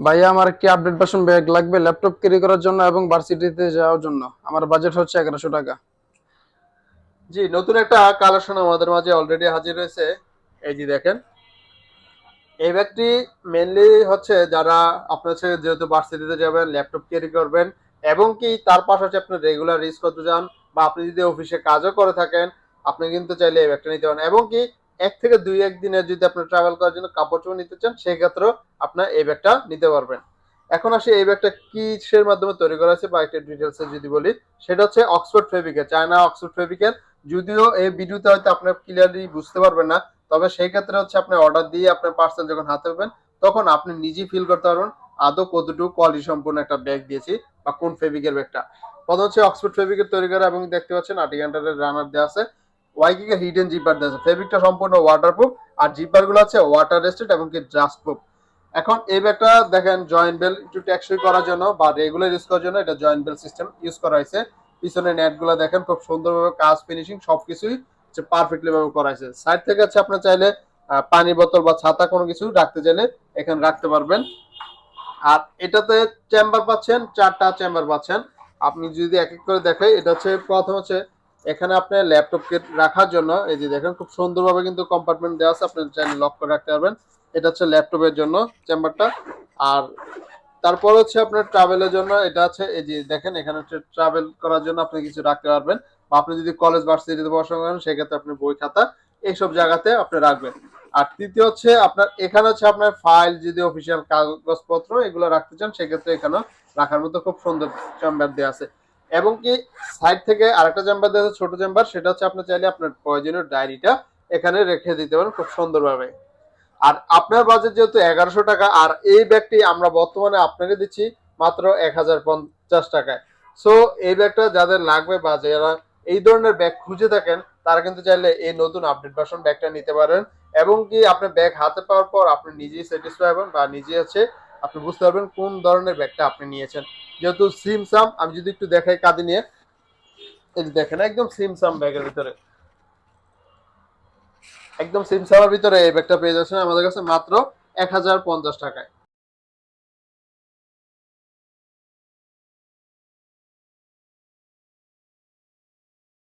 ভাইয়া আমার কি আপডেট ভার্সন ব্যাগ লাগবে ল্যাপটপ ক্যারি করার জন্য এবং ভার্সিটিতে যাওয়ার জন্য। আমার বাজেট হচ্ছে 1100 টাকা। জি, নতুন একটা কালেকশন আমাদের মাঝে অলরেডি হাজির হয়েছে। এই যে দেখেন, এই ব্যাগটি মেনলি হচ্ছে যারা আপনার হচ্ছে যেহেতু ভার্সিটিতে যাবেন, ল্যাপটপ ক্যারি করবেন এবং কি তার পাশাপাশি আপনি রেগুলার ইউজ করতে চান বা আপনি যদি অফিসে কাজও করে থাকেন, আপনি কিন্তু চাইলে এই ব্যাগটা নিতে পারেন। এবং কি 1 থেকে 2 দিনের যদি আপনি ট্রাভেল করার জন্য কাপড় চোপড় নিতে চান, সেক্ষেত্রেও আপনার এই ব্যাগটা নিতে পারবেন। এখন আসি এই ব্যাগটা কিসের মাধ্যমে তৈরি করা হয়েছে বা একটা ডিটেলসে যদি বলি, সেটা হচ্ছে অক্সফোর্ড ফেব্রিকের, চায়না অক্সফোর্ড ফেব্রিকের। যদিও এই ভিডিওতে হয়তো আপনার ক্লিয়ারলি বুঝতে পারবেন না, তবে সেই ক্ষেত্রে হচ্ছে আপনি অর্ডার দিয়ে আপনার পার্সেল যখন হাতে পাবেন, তখন আপনি নিজেই ফিল করতে পারবেন আদৌ কতটুকু কোয়ালিটি সম্পূর্ণ একটা ব্যাগ দিয়েছি বা কোন ফেব্রিকের ব্যাগটা। প্রথম হচ্ছে অক্সফোর্ড ফেব্রিকের তৈরি করা এবং দেখতে পাচ্ছেন আর্টিকান্টারের রানার দেওয়া আছে, ওয়াইকিকে হিডেন জিপার দেওয়া আছে। ফেব্রিকটা সম্পূর্ণ ওয়াটারপ্রুফ আর জিপার গুলো আছে ওয়াটার রেস্টেড এবং কি ডাস্ট প্রুফ। এখন এই ব্যাগটা দেখেন জয়েন্ট বেল একটু টেকসই করার জন্য বা রেগুলার ইউজ করার জন্য এটা জয়েন্ট বেল সিস্টেম ইউজ করা হয়েছে। পিছনে নেট গুলা দেখেন খুব সুন্দরভাবে কাজ ফিনিশিং সবকিছুই পারফেক্টলি ভাবে করা হয়েছে। সাইড থেকে হচ্ছে আপনার চাইলে পানি বোতল বা ছাতা কোনো কিছু রাখতে চাইলে এখানে রাখতে পারবেন। আর এটাতে চেম্বার পাচ্ছেন, 4টা চেম্বার পাচ্ছেন। আপনি যদি এক এক করে দেখেন, এটা হচ্ছে প্রথম হচ্ছে এখানে আপনার ল্যাপটপকে রাখার জন্য এই যে দেখেন খুব সুন্দরভাবে কিন্তু কম্পার্টমেন্ট দেওয়া আছে, আপনি চাইলে লক করে রাখতে পারবেন। এটা হচ্ছে ল্যাপটপের জন্য চেম্বারটা। আর তারপর হচ্ছে আপনার ট্রাভেলের জন্য এটা আছে, এই যে দেখেন এখানে হচ্ছে ট্রাভেল করার জন্য আপনি কিছু রাখতে পারবেন বা আপনি যদি কলেজ ভার্সিটিতে পড়াশোনা করেন সেক্ষেত্রে আপনি বই খাতা এইসব জায়গাতে আপনি রাখবেন। আর তৃতীয় হচ্ছে আপনার এখানে হচ্ছে আপনার ফাইল যদি অফিসিয়াল কাগজপত্র এগুলো রাখতে চান, সেক্ষেত্রে এখানে রাখার মতো খুব সুন্দর চেম্বার দেওয়া আছে। এবং কি সাইড থেকে আরেকটা চেম্বার দেওয়া আছে, ছোট চেম্বার, সেটা হচ্ছে আপনি চাইলে আপনার প্রয়োজনীয় ডায়েরিটা এখানে রেখে দিতে পারেন খুব সুন্দরভাবে। আর আপনার বাজেট যেহেতু 1100 টাকা, আর এই ব্যাগটি আমরা বর্তমানে আপনাকে দিচ্ছি মাত্র 1050 টাকায়। সো এই ব্যাগটা যাদের লাগবে বা যারা এই ধরনের ব্যাগ খুঁজে থাকেন, তারা কিন্তু চাইলে এই নতুন আপডেট ভার্সন ব্যাগটা নিতে পারেন। এবং কি আপনি ব্যাগ হাতে পাওয়ার পর আপনি নিজেই স্যাটিসফাই হবেন বা নিজে হচ্ছে আপনি বুঝতে পারবেন কোন ধরনের ব্যাগটা আপনি নিয়েছেন। যেহেতু সিমসাম, আমি যদি একটু দেখাই কাঁধে নিয়ে, এই যে দেখেন একদম সিমসাম ব্যাগের ভিতরে, একদম সিমসামের ভিতরে এই ব্যাগটা পেয়ে যাচ্ছেন আমাদের কাছে মাত্র 1050 টাকায়।